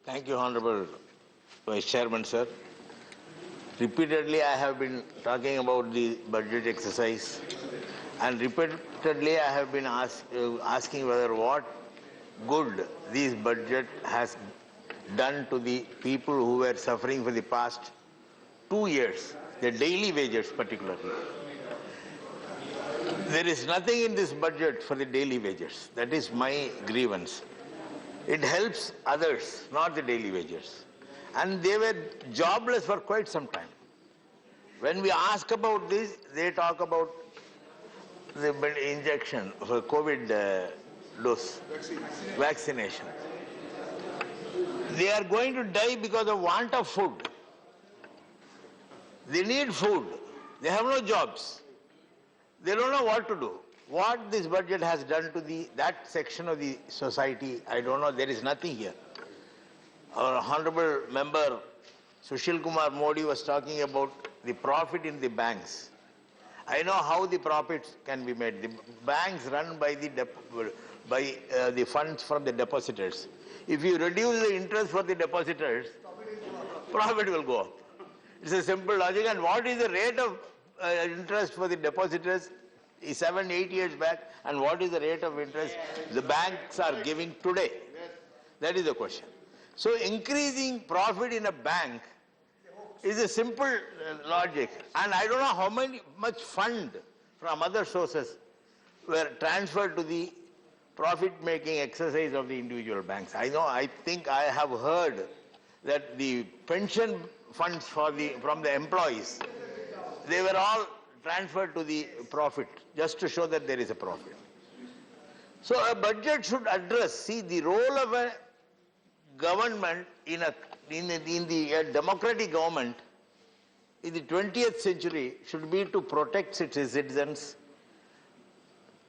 Thank you, Honorable Vice Chairman, sir. Repeatedly, I have been talking about the budget exercise, and repeatedly, I have been asking whether what good this budget has done to the people who were suffering for the past 2 years, the daily wages particularly. There is nothing in this budget for the daily wages. That is my grievance. It helps others, not the daily wages. And they were jobless for quite some time. When we ask about this, they talk about the injection for COVID dose, vaccination. They are going to die because of want of food. They need food. They have no jobs. They don't know what to do. What this budget has done to that section of the society, I don't know. There is nothing here. Our honorable member Sushil Kumar Modi was talking about the profit in the banks. I know how the profits can be made. The banks run by the funds from the depositors. If you reduce the interest for the depositors, profit will go up. It's a simple logic. And what is the rate of interest for the depositors 7-8 years back, and what is the rate of interest the banks are giving today? That is the question. So increasing profit in a bank is a simple logic, and I don't know how much fund from other sources were transferred to the profit-making exercise of the individual banks. I think I have heard that the pension funds from the employees, they were all transferred to the profit, just to show that there is a profit. So a budget should address, the role of a government in the democratic government in the 20th century should be to protect its citizens,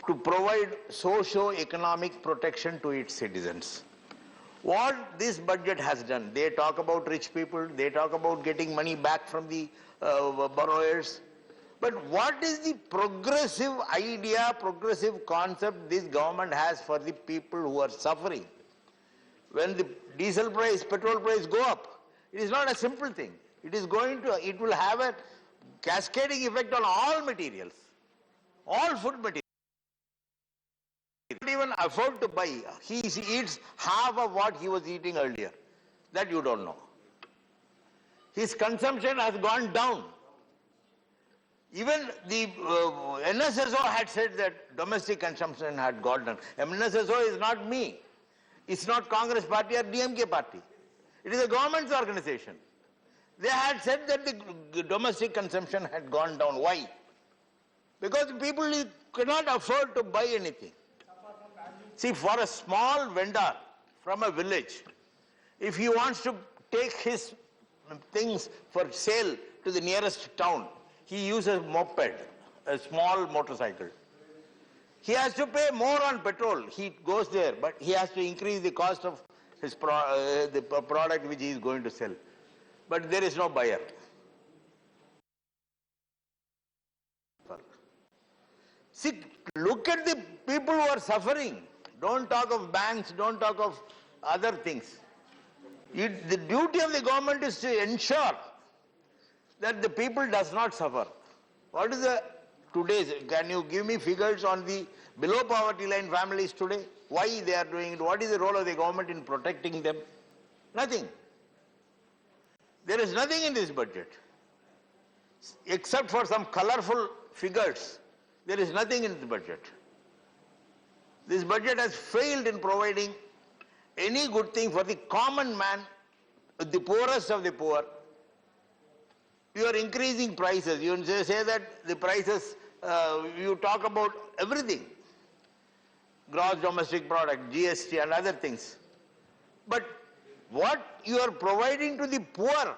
to provide socio-economic protection to its citizens. What this budget has done, they talk about rich people, they talk about getting money back from the borrowers. But what is the progressive idea, progressive concept this government has for the people who are suffering? When the diesel price, petrol price go up, it is not a simple thing. It will have a cascading effect on all materials, all food materials. He can't even afford to buy. He eats half of what he was eating earlier. That you don't know. His consumption has gone down. Even the NSSO had said that domestic consumption had gone down. NSSO is not me. It's not Congress party or DMK party. It is a government's organization. They had said that the domestic consumption had gone down. Why? Because people cannot afford to buy anything. See, for a small vendor from a village, if he wants to take his things for sale to the nearest town, he uses a moped, a small motorcycle. He has to pay more on petrol. He goes there, but he has to increase the cost of his the product which he is going to sell. But there is no buyer. See, look at the people who are suffering. Don't talk of banks, don't talk of other things. The duty of the government is to ensure that the people does not suffer. What is can you give me figures on the below poverty line families today? Why they are doing it? What is the role of the government in protecting them? Nothing. There is nothing in this budget. Except for some colorful figures, there is nothing in the budget. This budget has failed in providing any good thing for the common man, the poorest of the poor. You are increasing prices. You say that the prices, you talk about everything. Gross domestic product, GST and other things. But what you are providing to the poor,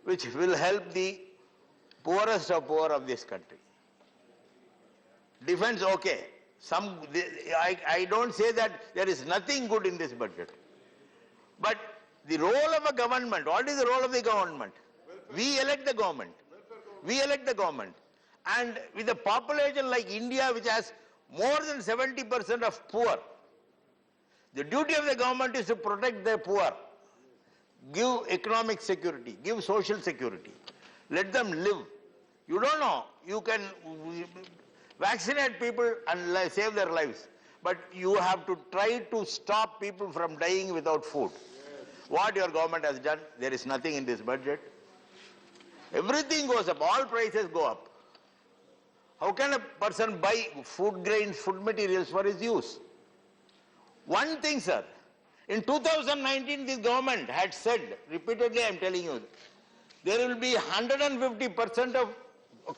which will help the poorest of poor of this country. Defense, okay. I don't say that there is nothing good in this budget. But the role of a government, what is the role of the government? We elect the government. We elect the government. And with a population like India, which has more than 70% of poor. The duty of the government is to protect the poor, give economic security, give social security, let them live. You don't know, you can vaccinate people and save their lives, but you have to try to stop people from dying without food. What your government has done, there is nothing in this budget. Everything goes up, all prices go up. How can a person buy food grains, food materials for his use? One thing, sir, in 2019 this government had said, repeatedly I am telling you, there will be 150% of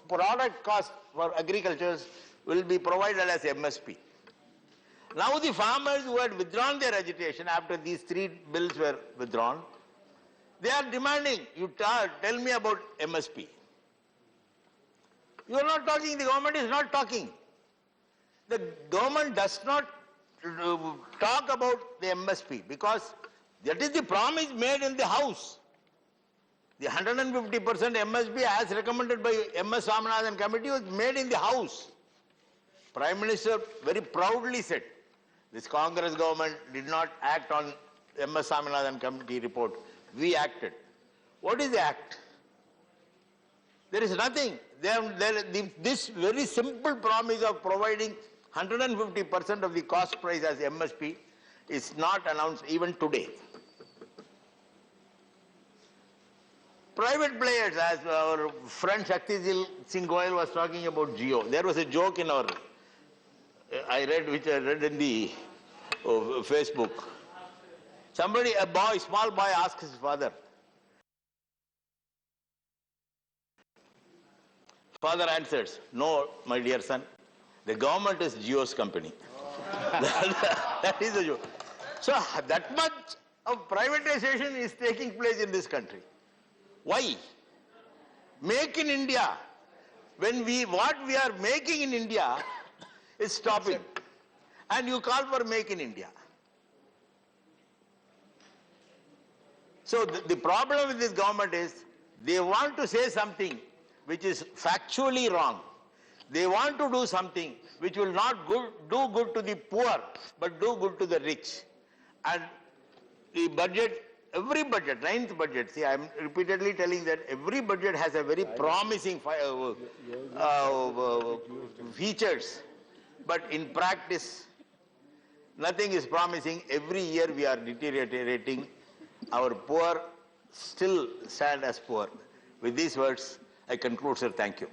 product cost for agriculture will be provided as MSP. Now the farmers who had withdrawn their agitation after these 3 bills were withdrawn, they are demanding, you tell me about MSP. You are not talking, the government is not talking. The government does not talk about the MSP because that is the promise made in the House. The 150% MSP as recommended by MS Swaminathan committee was made in the House. Prime Minister very proudly said, this Congress government did not act on MS Swaminathan committee report. We acted. What is the act? There is nothing. This very simple promise of providing 150% of the cost price as MSP is not announced even today. Private players, as our friend Shakti Singh Goyal was talking about JIO. There was a joke in our, which I read in the Facebook. Somebody, small boy asked his father, father answers, no, my dear son, the government is JIO's company. That is the joke. So that much of privatization is taking place in this country. Why? Make in India. When what we are making in India is stopping. And you call for make in India. So the problem with this government is they want to say something which is factually wrong. They want to do something which will not do good to the poor, but do good to the rich. And the budget, every budget, 9th budget, see, I am repeatedly telling that every budget has a very promising features, but in practice, nothing is promising. Every year we are deteriorating. Our poor still stand as poor. With these words, I conclude, sir. Thank you.